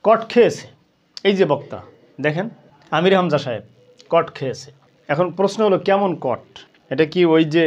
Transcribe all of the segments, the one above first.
কট খেয়েছে। এই যে বক্তা দেখেন আমির হামজা সাহেব কট খেয়েছে। এখন প্রশ্ন হলো কেমন কট? এটা কি ওই যে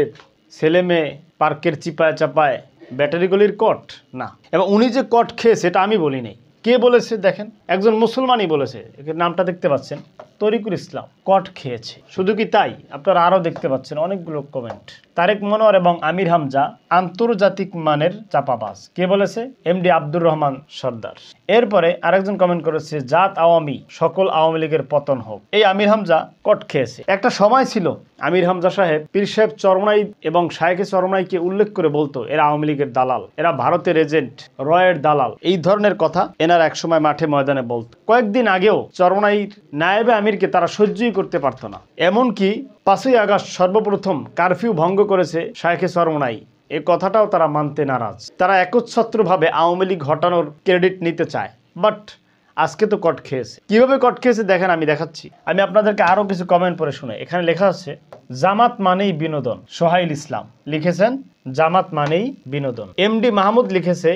ছেলে মেয়ে পার্কের চিপায় চাপায় ব্যাটারিগুলির কট? না। এবং উনি যে কট খেয়েছে এটা আমি বলি নাই। কে বলেছে দেখেন, একজন মুসলমানই বলেছে। নামটা দেখতে পাচ্ছেন, তরিকুল ইসলাম। কট খেয়েছে। শুধু কি তাই, আপনারা আরও দেখতে পাচ্ছেন অনেকগুলো কমেন্ট। তারেক মনোয়ার এবং আমির হামজা আন্তর্জাতিক মানের চাপাবাজ। কে বলেছে? এমডি আব্দুর রহমান সর্দার। এরপরে আরেকজন কমেন্ট করেছে, জাত আওয়ামী, সকল আওয়ামী লীগের পতন হোক। এই আমির হামজা কট খেয়েছে। একটা সময় ছিল আমির হামজা সাহেব পীর সাহেব চরমনাই এবং শায়েখে চরমনাইকে উল্লেখ করে বলতো এরা আওয়ামী লীগের দালাল, এরা ভারতের এজেন্ট, রয়ের দালাল, এই ধরনের কথা এনার একসময় মাঠে ময়দানে বলতো। কয়েকদিন আগেও চরমনাইর নায়েবে আমিরকে তারা সহ্যই করতে পারতো না। এমনকি 5ই আগস্ট সর্বপ্রথম কারফিউ ভঙ্গ করেছে শায়েখে চরমনাই, এ কথাটাও তারা মানতে নারাজ। তারা একচ্ছত্রভাবে আওয়ামী লীগ হটানোর ক্রেডিট নিতে চায়। বাট আজকে তো কট খেয়েছে। কিভাবে কট খেয়েছে দেখেন, আমি দেখাচ্ছি। আমি আপনাদেরকে আরো কিছু কমেন্ট পড়ে শুনে। এখানে লেখা আছে, জামাত মানেই বিনোদন। সোহাইল ইসলাম লিখেছেন, জামাত মানেই বিনোদন। এমডি মাহমুদ লিখেছে,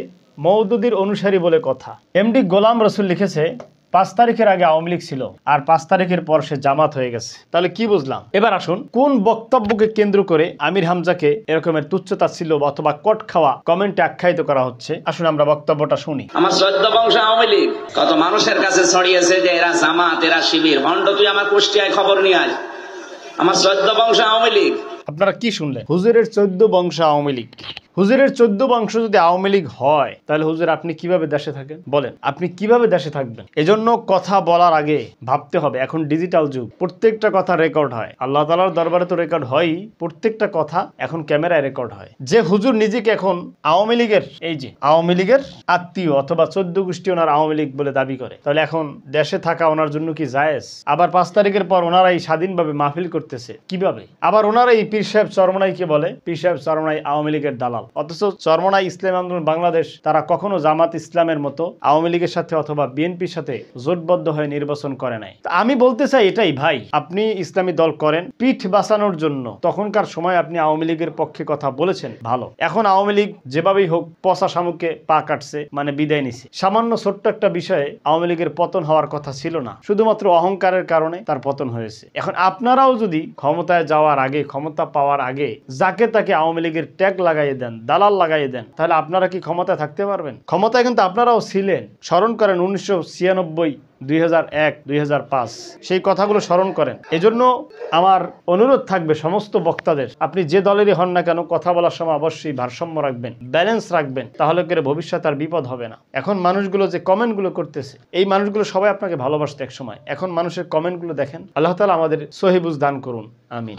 মওদুদির অনুসারী বলে কথা। এমডি গোলাম রসুল লিখেছে, 5 তারিখের আগে আওয়ামী লীগ ছিল আর 5 তারিখের পর সে জামাত হয়ে গেছে। তাহলে কি বুঝলাম? এবার আসুন, কোন বক্তব্যকে কেন্দ্র করে আমির হামজাকে এরকমের তুচ্ছতাচ্ছিল্য অথবা কট খাওয়া কমেন্টে আখ্যায়িত করা হচ্ছে? আসুন আমরা বক্তব্যটা শুনি। আমার 14 বংশ আওয়ামী লীগ কত মানুষের কাছে ছড়িয়েছে যে এরা জামাত, এরা শিবির। ভণ্ড তুই আমার কুষ্টিয়ায় খবর নিয়ে আয়। আমার 14 বংশ আওয়ামী লীগ। আপনারা কি শুনলেন? হুজুরের 14 বংশ আওয়ামী লীগ। হুজুরের 14 বংশ যদি আওয়ামী লীগ হয়, তাহলে হুজুর আপনি কিভাবে দেশে থাকেন বলেন? আপনি কিভাবে দেশে থাকবেন? এজন্য কথা বলার আগে ভাবতে হবে। এখন ডিজিটাল যুগ, প্রত্যেকটা কথা রেকর্ড হয়। আল্লাহ তাআলার দরবারে তো রেকর্ড হয়ই, প্রত্যেকটা কথা এখন ক্যামেরায় রেকর্ড হয়। যে হুজুর নিজেকে এখন আওয়ামী লীগের, এই যে আওয়ামী লীগের আত্মীয় অথবা 14 গোষ্ঠী ওনার আওয়ামী লীগ বলে দাবি করে, তাহলে এখন দেশে থাকা ওনার জন্য কি জায়েজ? আবার 5 তারিখের পর ওনারাই স্বাধীনভাবে মাহফিল করতেছে কিভাবে? আবার ওনারাই পীর সাহেব চরমনাইকে বলে পীর সাহেব চরমনাই আওয়ামী লীগের দালাল। অথচ চরমনাই ইসলাম আন্দোলন বাংলাদেশ তারা কখনো জামাত ইসলামের মতো আওয়ামী লীগের সাথে অথবা বিএনপির সাথে জোটবদ্ধ হয়ে নির্বাচন করে নাই। আমি বলতে চাই এটাই, ভাই আপনি ইসলামী দল করেন পিঠ বাঁচানোর জন্য, তখনকার সময় আপনি আওয়ামী লীগের পক্ষে কথা বলেছেন, ভালো। এখন আওয়ামী লীগ যেভাবেই হোক পচা শামুকে পা কাটছে, মানে বিদায় নিছে। সামান্য ছোট্ট একটা বিষয়ে আওয়ামী লীগের পতন হওয়ার কথা ছিল না, শুধুমাত্র অহংকারের কারণে তার পতন হয়েছে। এখন আপনারাও যদি ক্ষমতায় যাওয়ার আগে, ক্ষমতা পাওয়ার আগে যাকে তাকে আওয়ামী লীগের ট্যাগ লাগাইয়ে দেন, দালাল লাগাইয়ে দেন, তাহলে আপনারা কি ক্ষমতায় থাকতে পারবেন? ক্ষমতায় কিন্তু আপনারাও ছিলেন। স্মরণ করেন 1996, 2001, 2005 সেই কথাগুলো স্মরণ করেন। এজন্য আমার অনুরোধ থাকবে সমস্ত বক্তাদের, আপনি যে দলেরই হন না কেন, কথা বলার সময় অবশ্যই ভারসাম্য রাখবেন, ব্যালেন্স রাখবেন, তাহলে করে ভবিষ্যতে আর বিপদ হবে না। এখন মানুষগুলো যে কমেন্টগুলো করতেছে, এই মানুষগুলো সবাই আপনাকে ভালোবাসতো এক সময়। এখন মানুষের কমেন্টগুলো দেখেন। আল্লাহ তাআলা আমাদের সহিবুঝ দান করুন, আমিন।